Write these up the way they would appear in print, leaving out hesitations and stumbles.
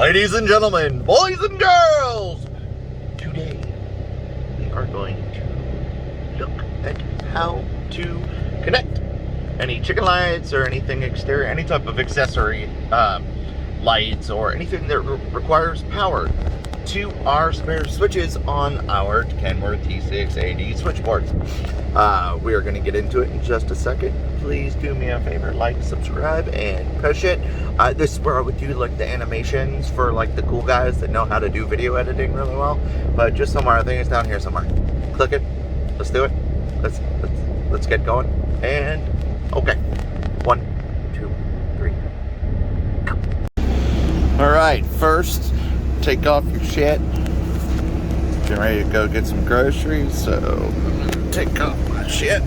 Ladies and gentlemen, boys and girls, today we are going to look at how to connect any chicken lights or anything exterior, any type of accessory lights or anything that requires power to our spare switches on our Kenworth T680 switchboards. We are going to get into it in just a second. Please do me a favor, like, subscribe, and push it. This is where I would do like the animations for like the cool guys that know how to do video editing really well. But just somewhere, I think it's down here somewhere. Click it. Let's do it. Let's get going. And okay, 1, 2, 3, go. All right, first, take off your shit. Getting ready to go get some groceries, so take off my shit.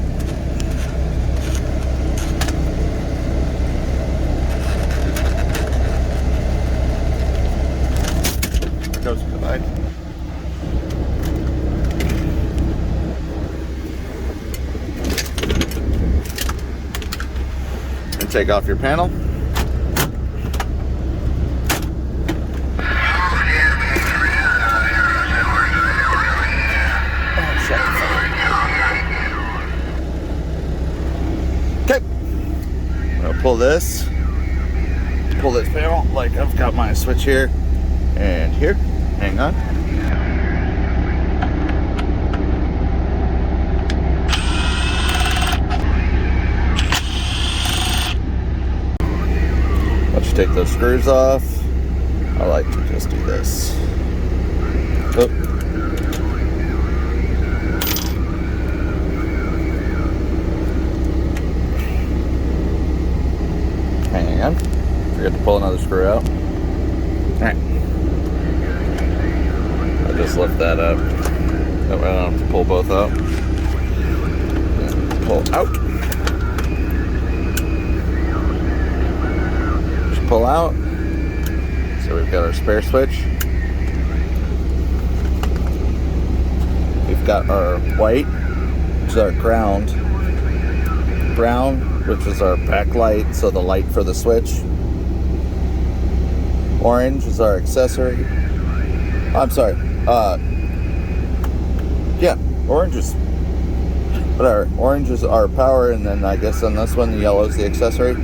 There goes the light. And take off your panel. Pull this panel, like I've got my switch here and here. Hang on. Let's take those screws off. I like to just do this. Oh. Hang on. Forget to pull another screw out. Alright. I'll just lift that up. That way I don't have to pull both out. Pull out. Just pull out. So we've got our spare switch. We've got our white, which is our ground. Brown, which is our backlight, so the light for the switch. Orange is our accessory. I'm sorry. Yeah, orange is whatever. Orange is our power, and then I guess on this one, the yellow is the accessory.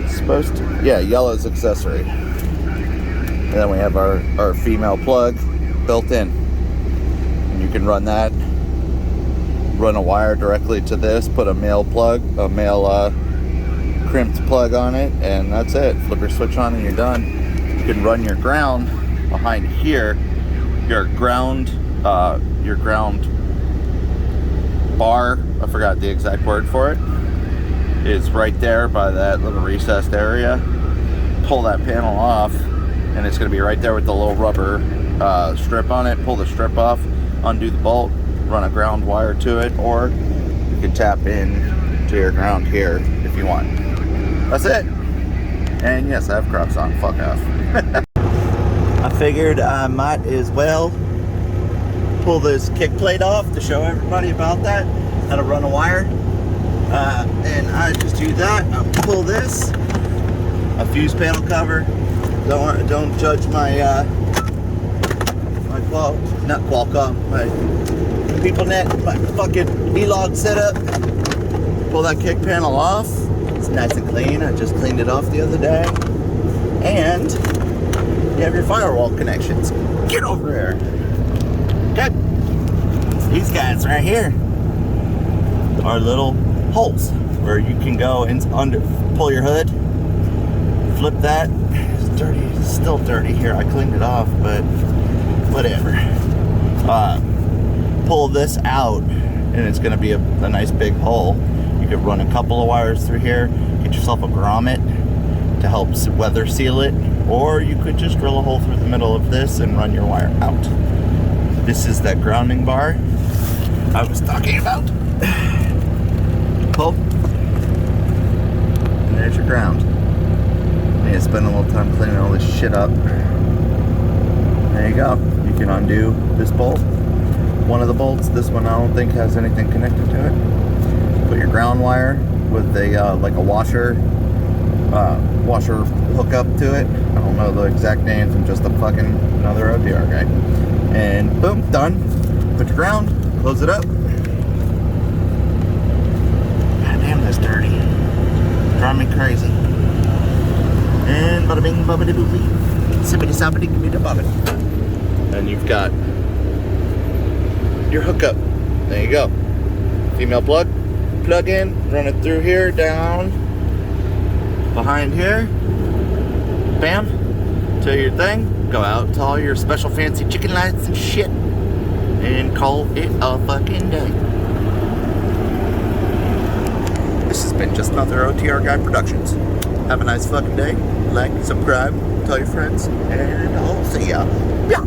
It's supposed to, yeah, yellow is accessory. And then we have our female plug built in, and you can run that. Run a wire directly to this, put a male plug, a male crimped plug on it, and that's it. Flip your switch on and you're done. You can run your ground behind here. Your ground bar, I forgot the exact word for it, is right there by that little recessed area. Pull that panel off, and it's going to be right there with the little rubber strip on it. Pull the strip off, undo the bolt, run a ground wire to it, or you can tap in to your ground here if you want. That's it. And yes, I have Crocs on. Fuck off. I figured I might as well pull this kick plate off to show everybody about that, how to run a wire. And I just do that. I pull this, a fuse panel cover. Don't judge my not Qualcomm, my PeopleNet, my fucking E-Log setup. Pull that kick panel off. It's nice and clean. I just cleaned it off the other day. And you have your firewall connections. Get over here. Okay. These guys right here are little holes where you can go and pull your hood, flip that. It's dirty. It's still dirty here. I cleaned it off, but whatever. Pull this out, and it's going to be a nice big hole. You could run a couple of wires through here, get yourself a grommet to help weather seal it, or you could just drill a hole through the middle of this and run your wire out. This is that grounding bar I was talking about. Pull, and there's your ground. I need to spend a little time cleaning all this shit up. There you go. You can undo this bolt. One of the bolts. This one I don't think has anything connected to it. Put your ground wire with a like a washer hook up to it. I don't know the exact names. I'm just a fucking another OTR guy. And boom, done. Put your ground, close it up. God damn, that's dirty. Drive me crazy. And bada bing, bada boo bee. Sippity soppity, give me the bobbin. And you've got your hookup. There you go. Female plug in, run it through here, down behind here. Bam. Do your thing. Go out to all your special fancy chicken lights and shit. And call it a fucking day. This has been just another OTR Guy Productions. Have a nice fucking day. Like, subscribe, tell your friends, and I'll see ya. Yeah.